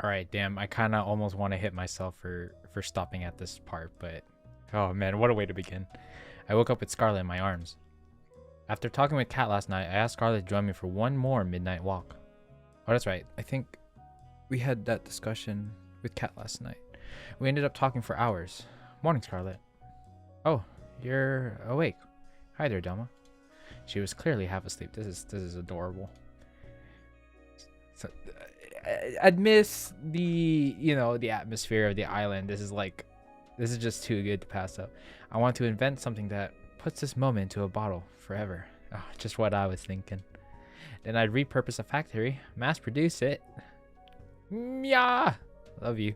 All right, damn. I kind of almost want to hit myself for stopping at this part, but oh man, what a way to begin. I woke up with Scarlet in my arms. After talking with Kat last night, I asked Scarlet to join me for one more midnight walk. Oh, that's right. I think we had that discussion with Kat last night. We ended up talking for hours. Morning, Scarlet. Oh, you're awake. Hi there, Delma. She was clearly half asleep. This is adorable. So, I'd miss the atmosphere of the island. This is just too good to pass up. I want to invent something that puts this moment into a bottle forever. Oh, just what I was thinking. Then I'd repurpose a factory, mass produce it. Yeah, love you.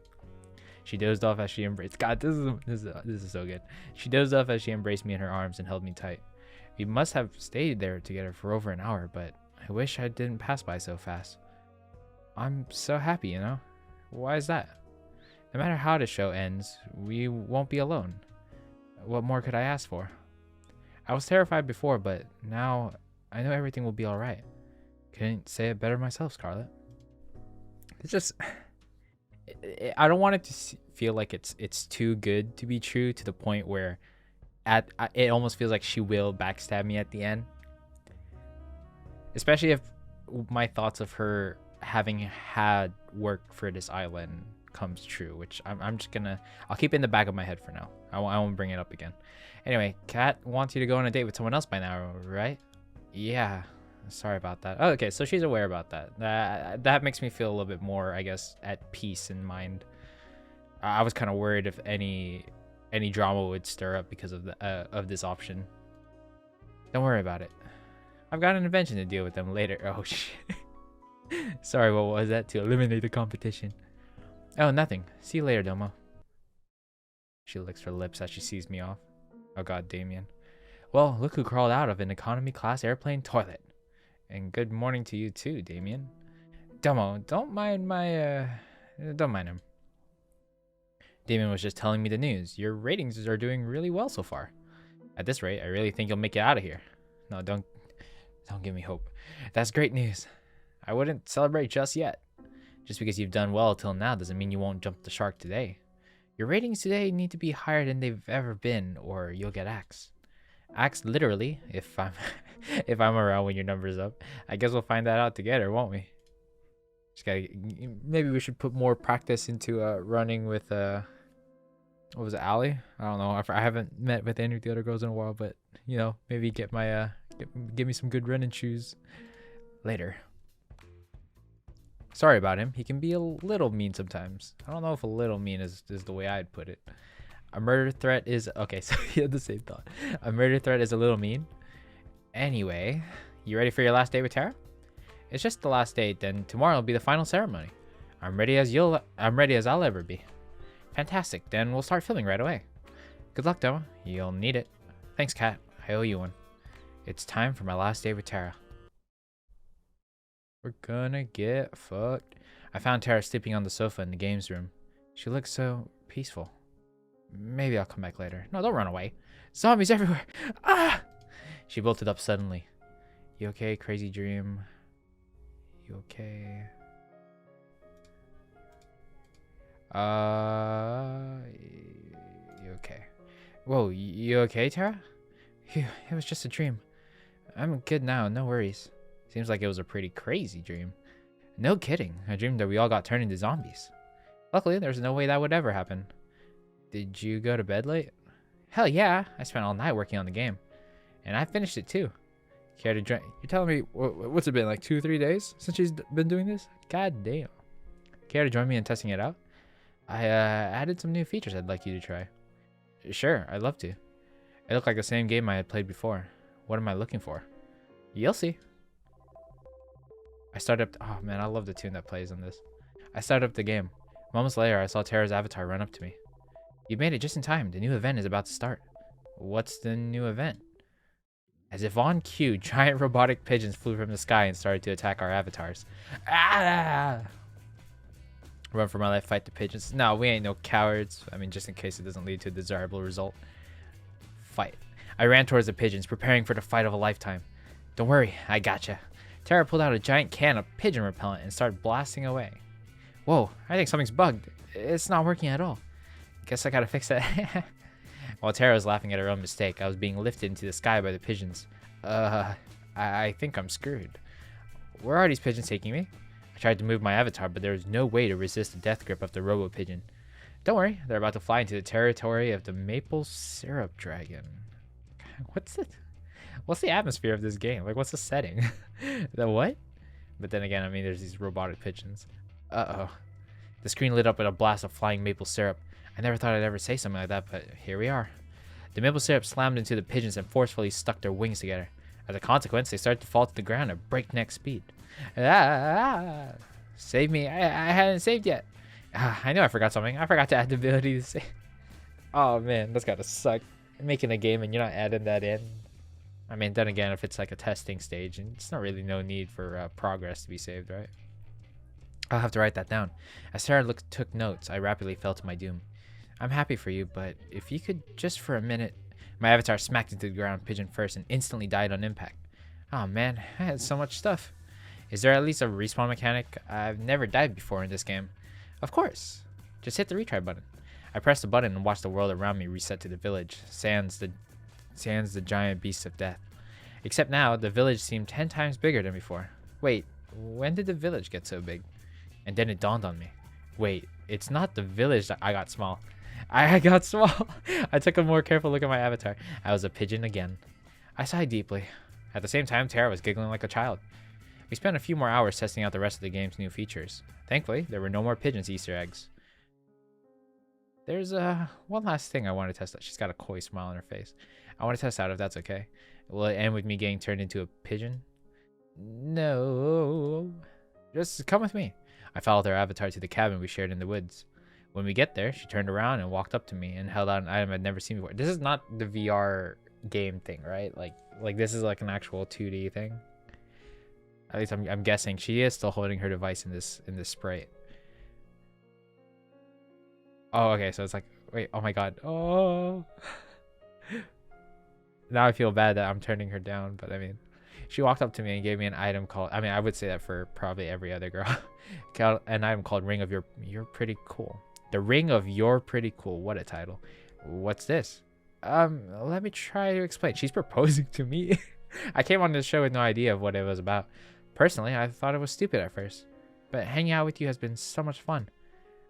She dozed off as she embraced. God, this is so good. She dozed off as she embraced me in her arms and held me tight. We must have stayed there together for over an hour, but I wish I didn't pass by so fast. I'm so happy, you know? Why is that? No matter how the show ends, we won't be alone. What more could I ask for? I was terrified before, but now I know everything will be alright. Couldn't say it better myself, Scarlet. It's just... I don't want it to feel like it's too good to be true, to the point where it almost feels like she will backstab me at the end. Especially if my thoughts of her having had work for this island comes true, which I'll keep it in the back of my head for now. I won't bring it up again. Anyway, Kat wants you to go on a date with someone else by now, right? Yeah. Sorry about that. Oh, okay, so she's aware about that. That makes me feel a little bit more, I guess, at peace in mind. I was kind of worried if any drama would stir up because of this option. Don't worry about it. I've got an invention to deal with them later. Oh shit. Sorry, what was that? To eliminate the competition. Oh, nothing. See you later, Domo. She licks her lips as she sees me off. Oh god, Damien. Well, look who crawled out of an economy class airplane toilet. And good morning to you too, Damien. Domo, don't mind him. Damien was just telling me the news. Your ratings are doing really well so far. At this rate, I really think you'll make it out of here. No, don't give me hope. That's great news. I wouldn't celebrate just yet. Just because you've done well till now doesn't mean you won't jump the shark today. Your ratings today need to be higher than they've ever been, or you'll get axed. Axed literally, if I'm if I'm around when your number's up. I guess we'll find that out together, won't we? Maybe we should put more practice into running with what was it, Allie? I don't know. I haven't met with any of the other girls in a while, but maybe get my give me some good running shoes later. Sorry about him. He can be a little mean sometimes. I don't know if a little mean is the way I'd put it. A murder threat is... Okay, so he had the same thought. A murder threat is a little mean. Anyway, you ready for your last date with Tara? It's just the last date, then tomorrow will be the final ceremony. I'm ready as I'll ever be. Fantastic, then we'll start filming right away. Good luck, Doma. You'll need it. Thanks, Kat. I owe you one. It's time for my last date with Tara. We're gonna get fucked. I found Tara sleeping on the sofa in the games room. She looks so peaceful. Maybe I'll come back later. No, don't run away. Zombies everywhere. Ah! She bolted up suddenly. You okay, crazy dream? You okay? You okay? Whoa, you okay, Tara? Phew, it was just a dream. I'm good now, no worries. Seems like it was a pretty crazy dream. No kidding. I dreamed that we all got turned into zombies. Luckily, there's no way that would ever happen. Did you go to bed late? Hell yeah. I spent all night working on the game. And I finished it too. Care to join? You're telling me, what's it been, like 2-3 days since she's been doing this? God damn. Care to join me in testing it out? I added some new features I'd like you to try. Sure, I'd love to. It looked like the same game I had played before. What am I looking for? You'll see. I started up... Oh man, I love the tune that plays on this. I started up the game. Moments later, I saw Tara's avatar run up to me. You made it just in time. The new event is about to start. What's the new event? As if on cue, giant robotic pigeons flew from the sky and started to attack our avatars. Ah! Run for my life, fight the pigeons. No, we ain't no cowards. I mean, just in case it doesn't lead to a desirable result. Fight. I ran towards the pigeons, preparing for the fight of a lifetime. Don't worry, I gotcha. Tara pulled out a giant can of pigeon repellent and started blasting away. Whoa, I think something's bugged. It's not working at all. Guess I gotta fix that. While Tara was laughing at her own mistake, I was being lifted into the sky by the pigeons. I think I'm screwed. Where are these pigeons taking me? I tried to move my avatar, but there was no way to resist the death grip of the robo pigeon. Don't worry, they're about to fly into the territory of the maple syrup dragon. What's the atmosphere of this game? Like, what's the setting? The what? But then again, I mean, there's these robotic pigeons. Uh-oh. The screen lit up with a blast of flying maple syrup. I never thought I'd ever say something like that, but here we are. The maple syrup slammed into the pigeons and forcefully stuck their wings together. As a consequence, they started to fall to the ground at breakneck speed. Save me. I hadn't saved yet. I know I forgot something. I forgot to add the ability to save. Oh man, that's gotta suck. Making a game and you're not adding that in. I mean, then again, if it's like a testing stage, and it's not really no need for progress to be saved, right? I'll have to write that down. As Sarah took notes, I rapidly fell to my doom. I'm happy for you, but if you could just for a minute... My avatar smacked into the ground pigeon first and instantly died on impact. Oh man, I had so much stuff. Is there at least a respawn mechanic? I've never died before in this game. Of course. Just hit the retry button. I pressed the button and watched the world around me reset to the village, sans the giant beast of death. Except now, the village seemed 10 times bigger than before. Wait, when did the village get so big? And then it dawned on me. Wait, it's not the village that I got small. I got small. I took a more careful look at my avatar. I was a pigeon again. I sighed deeply. At the same time, Tara was giggling like a child. We spent a few more hours testing out the rest of the game's new features. Thankfully, there were no more pigeons Easter eggs. There's one last thing I want to test out. She's got a coy smile on her face. I want to test out if that's okay. Will it end with me getting turned into a pigeon? No. Just come with me. I followed her avatar to the cabin we shared in the woods. When we get there, she turned around and walked up to me and held out an item I'd never seen before. This is not the VR game thing, right? Like this is like an actual 2D thing. At least I'm guessing she is still holding her device in this sprite. Oh, okay. So it's like, wait, oh my god. Oh. Now I feel bad that I'm turning her down, but I mean, she walked up to me and gave me an item called, I mean, I would say that for probably every other girl. An item called Ring of You're Pretty Cool. The Ring of You're Pretty Cool. What a title. What's this? Let me try to explain. She's proposing to me. I came on this show with no idea of what it was about. Personally, I thought it was stupid at first, but hanging out with you has been so much fun.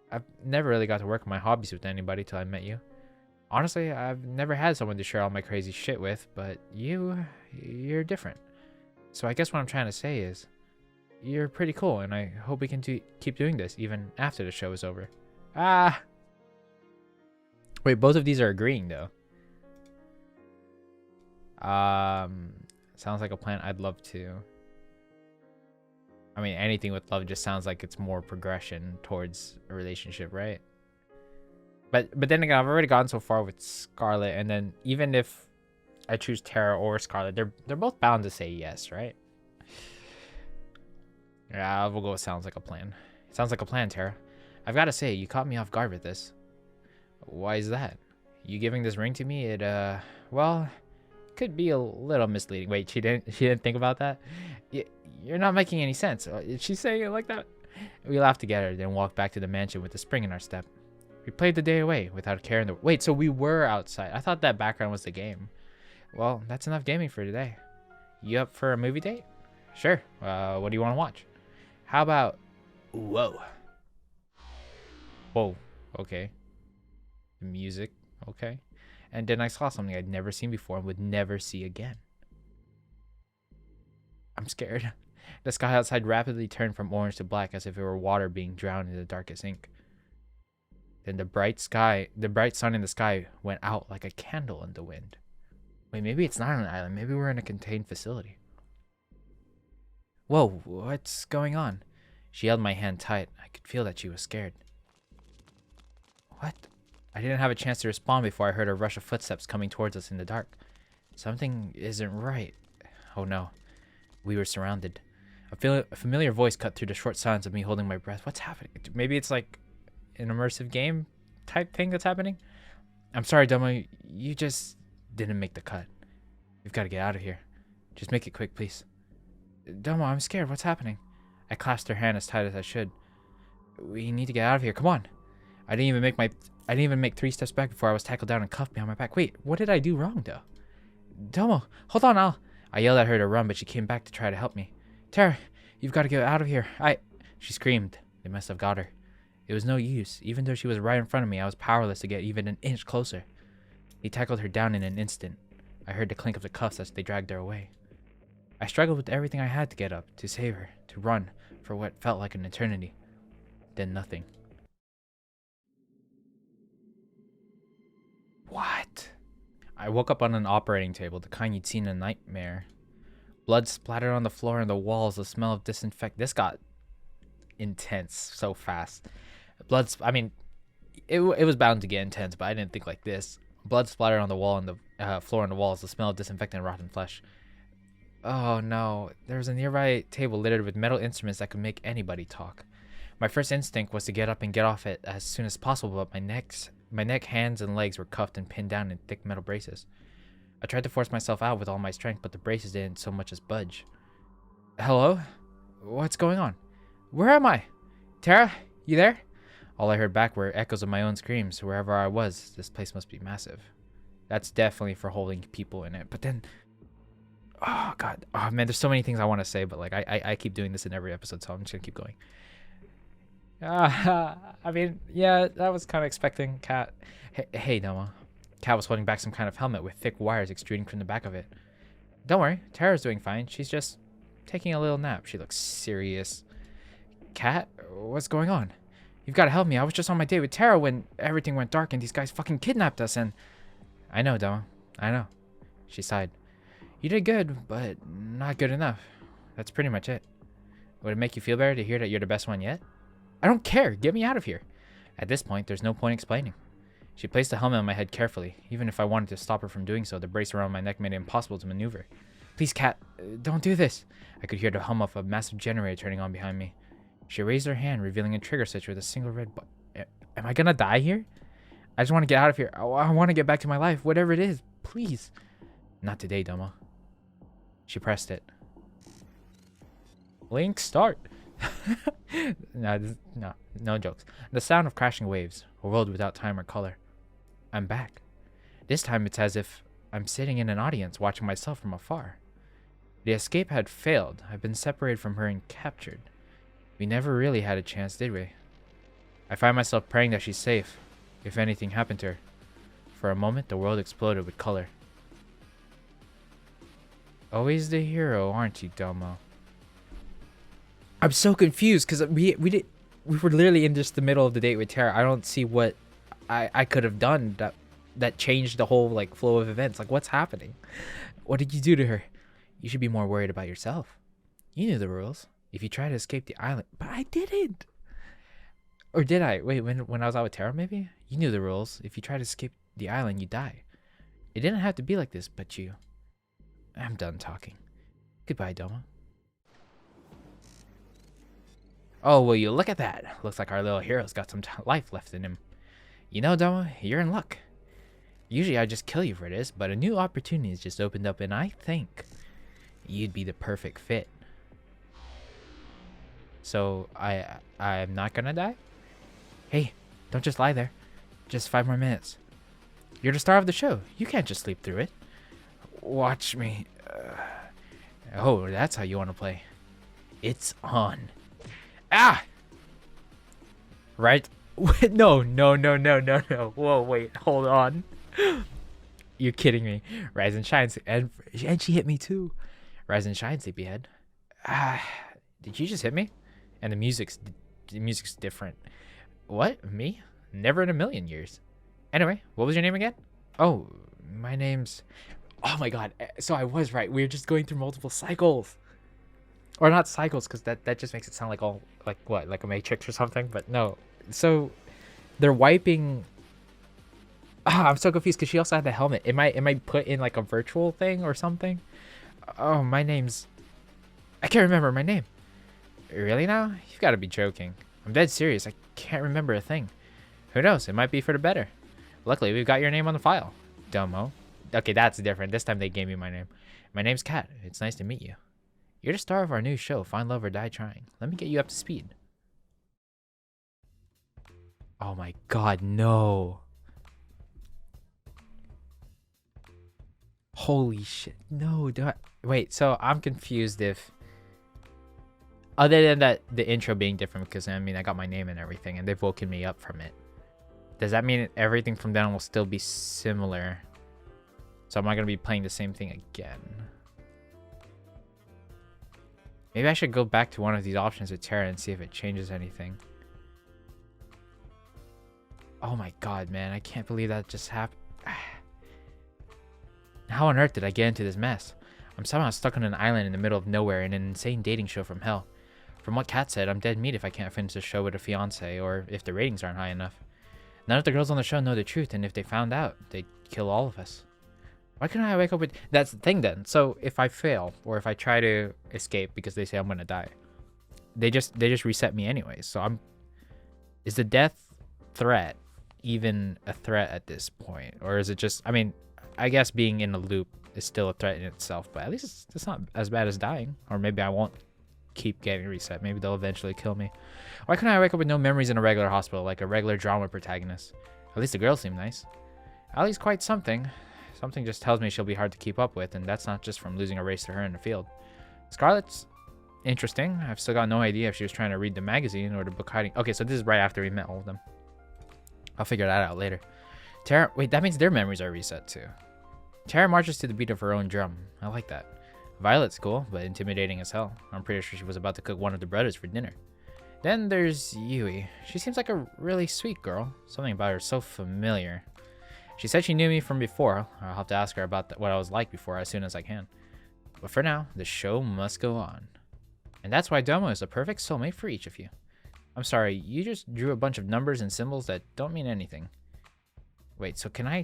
I've never really got to work on my hobbies with anybody till I met you. Honestly, I've never had someone to share all my crazy shit with, but you're different. So I guess what I'm trying to say is, you're pretty cool, and I hope we can keep doing this even after the show is over. Ah! Wait, both of these are agreeing, though. Sounds like a plan. I'd love to. I mean, anything with love just sounds like it's more progression towards a relationship, right? But then again, I've already gone so far with Scarlet, and then even if I choose Tara or Scarlet, they're both bound to say yes, right? Yeah, we'll go with sounds like a plan. Sounds like a plan, Tara. I've got to say, you caught me off guard with this. Why is that? You giving this ring to me, well, could be a little misleading. Wait, she didn't think about that? You're not making any sense. Is she saying it like that? We laughed together, then walked back to the mansion with a spring in our step. We played the day away without a care in the... Wait, so we were outside. I thought that background was the game. Well, that's enough gaming for today. You up for a movie date? Sure. What do you want to watch? How about... Whoa. Whoa. Okay. Music. Okay. And then I saw something I'd never seen before and would never see again. I'm scared. The sky outside rapidly turned from orange to black as if it were water being drowned in the darkest ink. Then the bright sun in the sky went out like a candle in the wind. Wait, maybe it's not an island. Maybe we're in a contained facility. Whoa, what's going on? She held my hand tight. I could feel that she was scared. What? I didn't have a chance to respond before I heard a rush of footsteps coming towards us in the dark. Something isn't right. Oh no. We were surrounded. A familiar voice cut through the short silence of me holding my breath. What's happening? Maybe it's like an immersive game type thing that's happening? I'm sorry, Domo. You just didn't make the cut. We've got to get out of here. Just make it quick, please. Domo, I'm scared. What's happening? I clasped her hand as tight as I should. We need to get out of here. Come on. I didn't even make 3 steps back before I was tackled down and cuffed behind my back. Wait, what did I do wrong though? Domo, hold on, I yelled at her to run, but she came back to try to help me. Tara, you've got to get out of here. She screamed. They must have got her. It was no use. Even though she was right in front of me, I was powerless to get even an inch closer. He tackled her down in an instant. I heard the clink of the cuffs as they dragged her away. I struggled with everything I had to get up, to save her, to run, for what felt like an eternity. Then nothing. What? I woke up on an operating table, the kind you'd seen in a nightmare. Blood splattered on the floor and the walls, the smell of disinfect. This got intense so fast. I mean, it was bound to get intense, but I didn't think like this. Blood splattered on the wall and the floor and the walls, the smell of disinfectant and rotten flesh. Oh no, there was a nearby table littered with metal instruments that could make anybody talk. My first instinct was to get up and get off it as soon as possible, but my neck, hands, and legs were cuffed and pinned down in thick metal braces. I tried to force myself out with all my strength, but the braces didn't so much as budge. Hello? What's going on? Where am I? Tara, you there? All I heard back were echoes of my own screams. Wherever I was, this place must be massive. That's definitely for holding people in it. But then, oh god, oh man, there's so many things I want to say, but like I keep doing this in every episode, so I'm just gonna keep going. I mean, yeah, I was kind of expecting Kat. Hey, Noah. Kat was holding back some kind of helmet with thick wires extruding from the back of it. Don't worry, Tara's doing fine. She's just taking a little nap. She looks serious. Kat, what's going on? You've got to help me. I was just on my date with Tara when everything went dark and these guys fucking kidnapped us and... I know, Noah. I know. She sighed. You did good, but not good enough. That's pretty much it. Would it make you feel better to hear that you're the best one yet? I don't care. Get me out of here. At this point, there's no point explaining. She placed the helmet on my head carefully. Even if I wanted to stop her from doing so, the brace around my neck made it impossible to maneuver. Please, Kat, don't do this. I could hear the hum of a massive generator turning on behind me. She raised her hand, revealing a trigger switch with a single red button. Am I gonna die here? I just want to get out of here. I want to get back to my life, whatever it is. Please. Not today, Doma. She pressed it. Link start. No jokes. The sound of crashing waves, a world without time or color. I'm back. This time it's as if I'm sitting in an audience watching myself from afar. The escape had failed. I've been separated from her and captured. We never really had a chance, did we? I find myself praying that she's safe, if anything happened to her. For a moment, the world exploded with color. Always the hero, aren't you, Domo? I'm so confused because we were literally in just the middle of the date with Tara. I don't see what I could have done that changed the whole like flow of events. Like, what's happening? What did you do to her? You should be more worried about yourself. You knew the rules. If you try to escape the island, but I didn't. Or did I? Wait, when I was out with Tara, maybe? You knew the rules. If you try to escape the island, you die. It didn't have to be like this, but you. I'm done talking. Goodbye, Doma. Oh, will you look at that? Looks like our little hero's got some life left in him. You know, Doma, you're in luck. Usually I just kill you for this, but a new opportunity has just opened up and I think you'd be the perfect fit. So, I'm not gonna die? Hey, don't just lie there. Just 5 more minutes. You're the star of the show. You can't just sleep through it. Watch me. Oh, that's how you want to play. It's on. Ah! Right? No. Whoa, wait, hold on. You're kidding me. Rise and shine. And she hit me too. Rise and shine, sleepyhead. Did you just hit me? And the music's different. What? Me? Never in a million years. Anyway, what was your name again? Oh, my name's... Oh my god. So I was right. We were just going through multiple cycles. Or not cycles, because that just makes it sound like all... Like what? Like a Matrix or something? But no. So they're wiping... I'm so confused because she also had the helmet. Am I put in like a virtual thing or something? Oh, my name's... I can't remember my name. Really now? You've got to be joking. I'm dead serious. I can't remember a thing. Who knows? It might be for the better. Luckily, we've got your name on the file. Domo. Okay, that's different. This time they gave me my name. My name's Kat. It's nice to meet you. You're the star of our new show, Find Love or Die Trying. Let me get you up to speed. Oh my god, no. Holy shit. No, do I... Wait, so I'm confused if... Other than that, the intro being different, because I mean, I got my name and everything, and they've woken me up from it. Does that mean everything from then on will still be similar? So am I going to be playing the same thing again? Maybe I should go back to one of these options with Terra and see if it changes anything. Oh my god, man. I can't believe that just happened. How on earth did I get into this mess? I'm somehow stuck on an island in the middle of nowhere in an insane dating show from hell. From what Kat said, I'm dead meat if I can't finish the show with a fiance, or if the ratings aren't high enough. None of the girls on the show know the truth, and if they found out, they'd kill all of us. Why couldn't I wake up with... That's the thing then. So if I fail, or if I try to escape because they say I'm gonna die, they just reset me anyways. So I'm... Is the death threat even a threat at this point? Or is it just... I mean, I guess being in a loop is still a threat in itself, but at least it's not as bad as dying. Or maybe I won't keep getting reset. Maybe they'll eventually kill me. Why couldn't I wake up with no memories in a regular hospital, like a regular drama protagonist? At least the girls seem nice. Allie's quite something. Something just tells me she'll be hard to keep up with, and that's not just from losing a race to her in the field. Scarlett's interesting. I've still got no idea if she was trying to read the magazine or the book hiding. Okay, so this is right after we met all of them. I'll figure that out later. Terra, wait, that means their memories are reset too. Terra marches to the beat of her own drum. I like that. Violet's cool, but intimidating as hell. I'm pretty sure she was about to cook one of the brothers for dinner. Then there's Yui. She seems like a really sweet girl. Something about her is so familiar. She said she knew me from before. I'll have to ask her about what I was like before as soon as I can. But for now, the show must go on. And that's why Domo is a perfect soulmate for each of you. I'm sorry, you just drew a bunch of numbers and symbols that don't mean anything. Wait, so can I...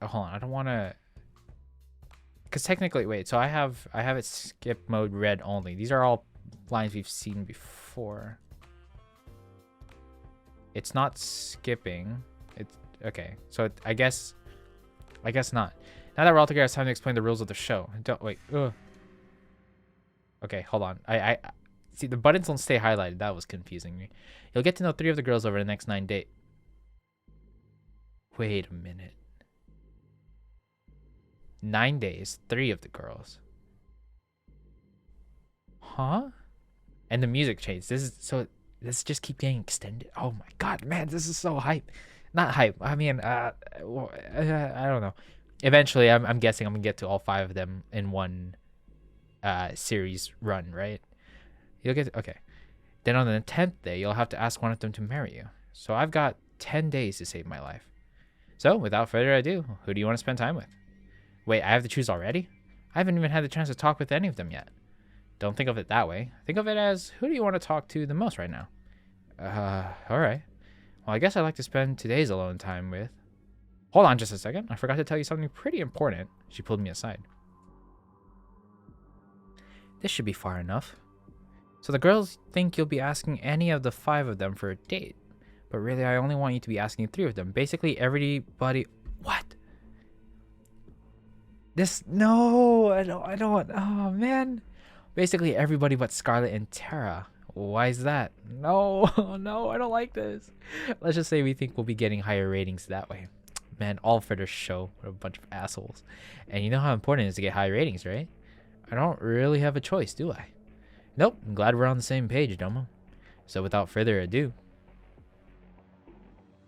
hold on, I don't want to... Because technically, wait, so I have it skip mode red only. These are all lines we've seen before. It's not skipping. It's okay. So I guess not. Now that we're all together, it's time to explain the rules of the show. Don't wait. Ugh. Okay, hold on. I see the buttons don't stay highlighted. That was confusing me. You'll get to know 3 of the girls over the next 9 days. Wait a minute. 9 days, 3 of the girls. Huh? And the music changed. This just keep getting extended. Oh my god, man, this is so hype. Not hype. I mean, I don't know. Eventually, I'm guessing I'm gonna get to all 5 of them in one series run, right? You'll get okay. Then on the 10th day, you'll have to ask one of them to marry you. So I've got 10 days to save my life. So without further ado, who do you want to spend time with? Wait, I have to choose already? I haven't even had the chance to talk with any of them yet. Don't think of it that way. Think of it as, who do you want to talk to the most right now? Alright. Well, I guess I'd like to spend today's alone time with... Hold on just a second. I forgot to tell you something pretty important. She pulled me aside. This should be far enough. So the girls think you'll be asking any of the 5 of them for a date. But really, I only want you to be asking 3 of them. Basically, everybody... What? No, I don't want... Oh, man. Basically, everybody but Scarlett and Terra. Why is that? No, no, I don't like this. Let's just say we think we'll be getting higher ratings that way. Man, all for the show. What a bunch of assholes. And you know how important it is to get high ratings, right? I don't really have a choice, do I? Nope, I'm glad we're on the same page, Domo. So without further ado...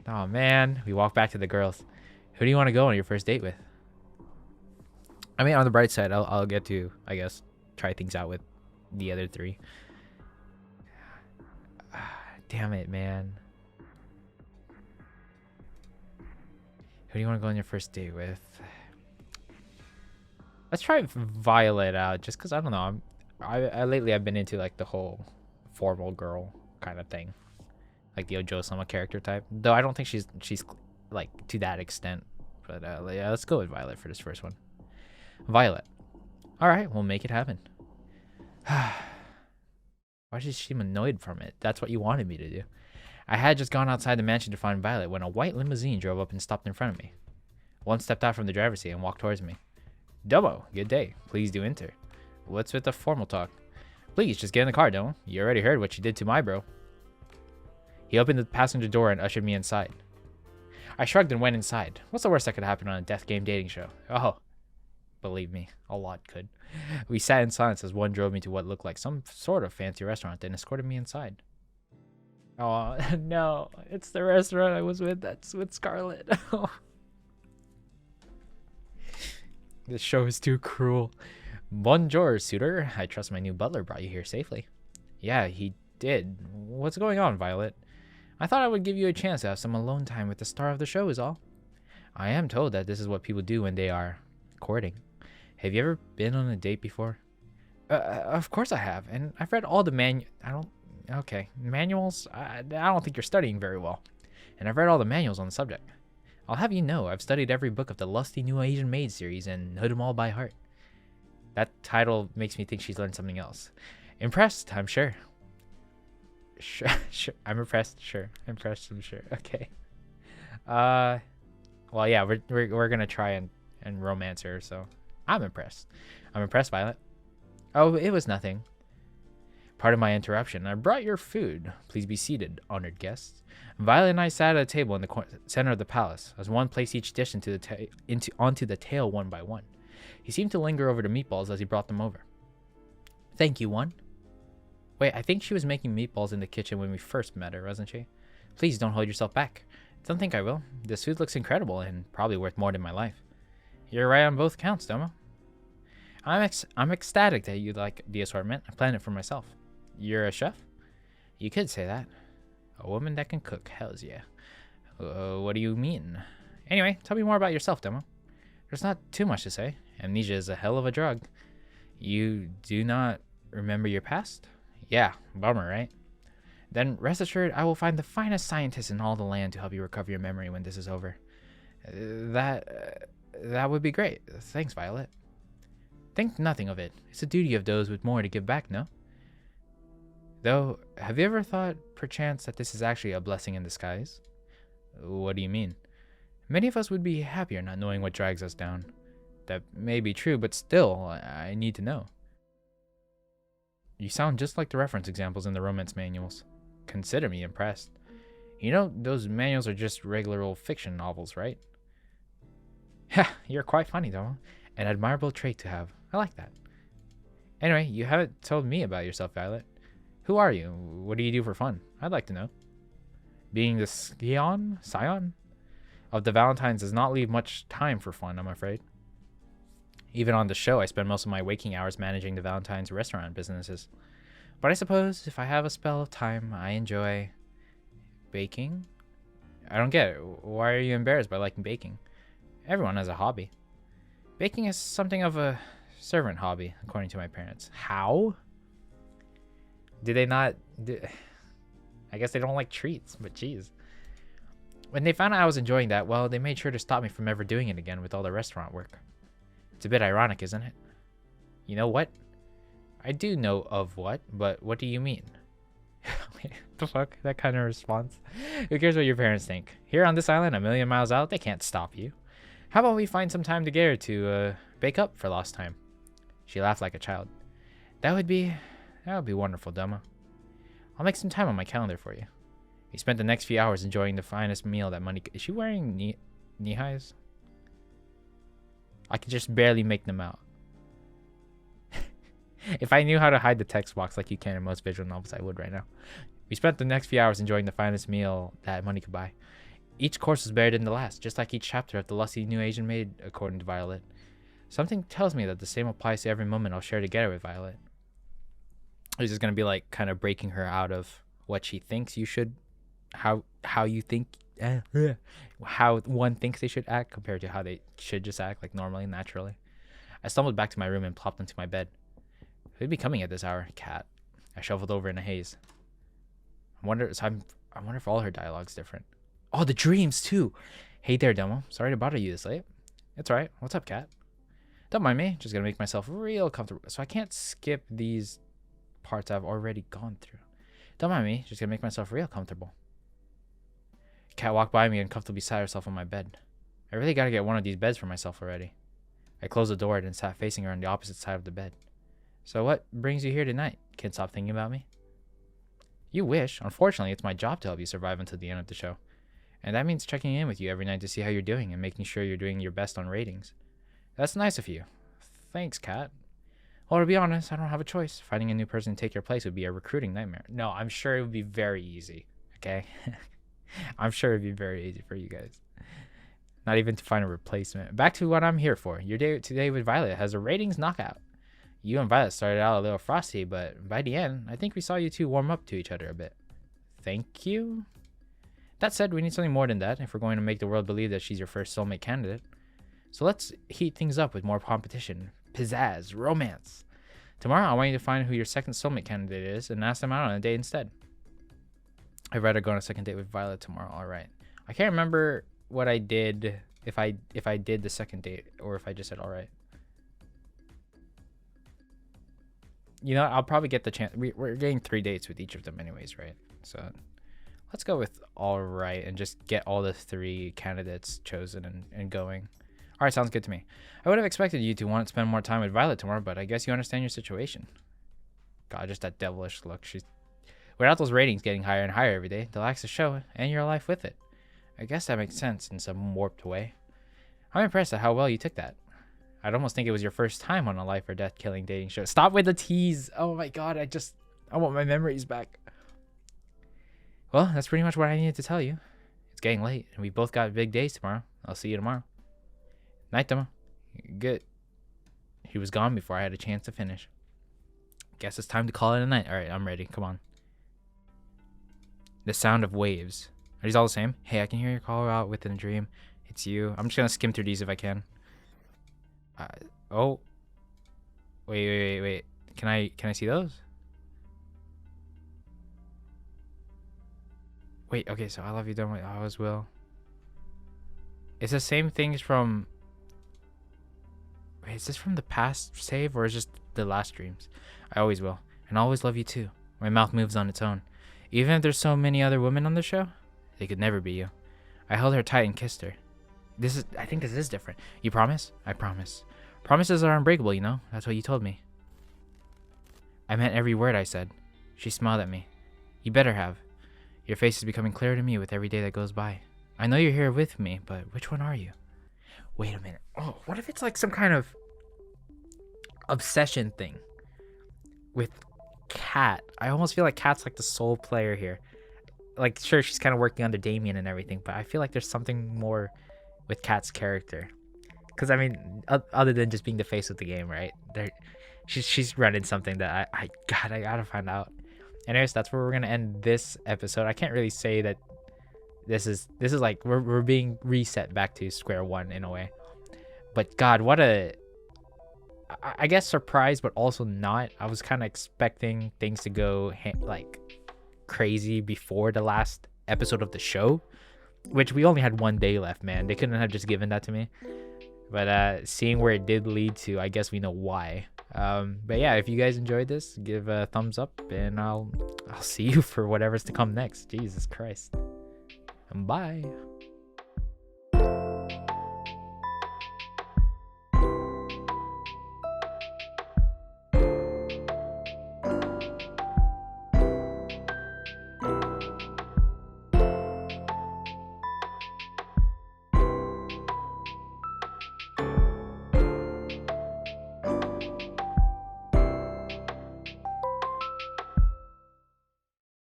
Oh, man. We walk back to the girls. Who do you want to go on your first date with? I mean, on the bright side, I'll get to, I guess, try things out with the other 3. Damn it, man. Who do you want to go on your first date with? Let's try Violet out, just because, I don't know. Lately, I've been into, like, the whole formal girl kind of thing. Like the Ojo-sama character type. Though I don't think she's like, to that extent. But, yeah, let's go with Violet for this first one. Violet. Alright, we'll make it happen. Why does she seem annoyed from it? That's what you wanted me to do. I had just gone outside the mansion to find Violet when a white limousine drove up and stopped in front of me. One stepped out from the driver's seat and walked towards me. Domo, good day. Please do enter. What's with the formal talk? Please, just get in the car, Domo. You already heard what you did to my bro. He opened the passenger door and ushered me inside. I shrugged and went inside. What's the worst that could happen on a death game dating show? Oh, believe me, a lot could. We sat in silence as one drove me to what looked like some sort of fancy restaurant, then escorted me inside. Oh, no, it's the restaurant I was with. That's with Scarlett. This show is too cruel. Bonjour, suitor. I trust my new butler brought you here safely. Yeah, he did. What's going on, Violet? I thought I would give you a chance to have some alone time with the star of the show is all. I am told that this is what people do when they are courting. Have you ever been on a date before? Of course I have, and I've read all the manuals. I don't think you're studying very well. And I've read all the manuals on the subject. I'll have you know, I've studied every book of the Lusty New Asian Maid series and know them all by heart. That title makes me think she's learned something else. Impressed, I'm sure. Sure. I'm impressed. Sure. Impressed, I'm sure. Okay. Well, yeah, we're gonna try and romance her, so I'm impressed. I'm impressed, Violet. Oh, it was nothing. Pardon my interruption. I brought your food. Please be seated, honored guests. Violet and I sat at a table in the center of the palace, as one placed each dish onto the tail one by one. He seemed to linger over the meatballs as he brought them over. Thank you, one. Wait, I think she was making meatballs in the kitchen when we first met her, wasn't she? Please don't hold yourself back. Don't think I will. This food looks incredible and probably worth more than my life. You're right on both counts, Domo. I'm ecstatic that you like the assortment. I planned it for myself. You're a chef? You could say that. A woman that can cook, hells yeah. What do you mean? Anyway, tell me more about yourself, Domo. There's not too much to say. Amnesia is a hell of a drug. You do not remember your past? Yeah, bummer, right? Then rest assured, I will find the finest scientists in all the land to help you recover your memory when this is over. That would be great. Thanks, Violet. Think nothing of it. It's the duty of those with more to give back, no? Though, have you ever thought, perchance, that this is actually a blessing in disguise? What do you mean? Many of us would be happier not knowing what drags us down. That may be true, but still, I need to know. You sound just like the reference examples in the romance manuals. Consider me impressed. You know, those manuals are just regular old fiction novels, right? Ha, you're quite funny, though. An admirable trait to have. I like that. Anyway, you haven't told me about yourself, Violet. Who are you? What do you do for fun? I'd like to know. Being the scion of the Valentines does not leave much time for fun, I'm afraid. Even on the show, I spend most of my waking hours managing the Valentine's restaurant businesses. But I suppose if I have a spell of time, I enjoy baking. I don't get it. Why are you embarrassed by liking baking? Everyone has a hobby. Baking is something of a servant hobby, according to my parents. How? Did they not... I guess they don't like treats, but geez. When they found out I was enjoying that, well, they made sure to stop me from ever doing it again with all the restaurant work. It's a bit ironic, isn't it? You know what? I do know of what, but what do you mean? The fuck? That kind of response? Who cares what your parents think? Here on this island, a million miles out, they can't stop you. How about we find some time together to bake up for lost time? She laughed like a child. That would be wonderful, Domo. I'll make some time on my calendar for you. We spent the next few hours enjoying the finest meal that money... Is she wearing knee-highs? I could just barely make them out. If I knew how to hide the text box like you can in most visual novels, I would right now. We spent the next few hours enjoying the finest meal that money could buy. Each course was better than the last, just like each chapter of the Lusty New Asian Maid, according to Violet. Something tells me that the same applies to every moment I'll share together with Violet. It's just going to be like kind of breaking her out of what she thinks you should... How one thinks they should act compared to how they should just act, like normally, naturally. I stumbled back to my room and plopped into my bed. Who'd be coming at this hour? Cat. I shuffled over in a haze. I wonder if all her dialogue's different. Oh, the dreams too. Hey there, Domo. Sorry to bother you this late. It's alright. What's up, Cat? Don't mind me. Just gonna make myself real comfortable. So I can't skip these parts I've already gone through. Don't mind me. Just gonna make myself real comfortable. Cat walked by me and comfortably sat herself on my bed. I really gotta get one of these beds for myself already. I closed the door and sat facing her on the opposite side of the bed. So what brings you here tonight? Can't stop thinking about me? You wish. Unfortunately, it's my job to help you survive until the end of the show. And that means checking in with you every night to see how you're doing and making sure you're doing your best on ratings. That's nice of you. Thanks, Kat. Well, to be honest, I don't have a choice. Finding a new person to take your place would be a recruiting nightmare. No, I'm sure it would be very easy. Okay? I'm sure it'd be very easy for you guys. Not even to find a replacement. Back to what I'm here for. Your day today with Violet has a ratings knockout. You and Violet started out a little frosty, but by the end, I think we saw you two warm up to each other a bit. Thank you. That said, we need something more than that if we're going to make the world believe that she's your first soulmate candidate. So let's heat things up with more competition, pizzazz, romance. Tomorrow, I want you to find who your second soulmate candidate is and ask them out on a date instead. I'd rather go on a second date with Violet tomorrow. All right. I can't remember what I did if I did the second date or if I just said all right. You know, I'll probably get the chance. We're getting 3 dates with each of them anyways, right? So let's go with all right and just get all the 3 candidates chosen and going. All right, sounds good to me. I would have expected you to want to spend more time with Violet tomorrow, but I guess you understand your situation. God, just that devilish look. Without those ratings getting higher and higher every day, the likes of show and your life with it. I guess that makes sense in some warped way. I'm impressed at how well you took that. I'd almost think it was your first time on a life or death killing dating show. Stop with the tease. Oh my god, I want my memories back. Well, that's pretty much what I needed to tell you. It's getting late, and we both got big days tomorrow. I'll see you tomorrow. Night, Tomo. Good. He was gone before I had a chance to finish. Guess it's time to call it a night. Alright, I'm ready. Come on. The sound of waves. Are these all the same? Hey, I can hear your call out within a dream. It's you. I'm just gonna skim through these if I can. Oh. Wait. Can I see those? Wait, okay, so I love you, don't I always will. It's the same things from... Wait, is this from the past save or is just the last dreams? I always will. And I always love you too. My mouth moves on its own. Even if there's so many other women on the show, they could never be you. I held her tight and kissed her. I think this is different. You promise? I promise. Promises are unbreakable, you know? That's what you told me. I meant every word I said. She smiled at me. You better have. Your face is becoming clearer to me with every day that goes by. I know you're here with me, but which one are you? Wait a minute. Oh, what if it's like some kind of obsession thing with Kat? I almost feel like Kat's like the sole player here. Like, sure, she's kind of working under Damien and everything, but I feel like there's something more with Kat's character. Because, I mean, other than just being the face of the game, right? She's running something that I gotta find out. Anyways, that's where we're gonna end this episode. I can't really say that this is like we're being reset back to square one in a way. But God, what a... I guess surprised, but also not. I was kind of expecting things to go like crazy before the last episode of the show, which we only had 1 day left, man. They couldn't have just given that to me. But seeing where it did lead to, I guess we know why. But yeah, if you guys enjoyed this, give a thumbs up, and I'll see you for whatever's to come next. Jesus Christ. And bye.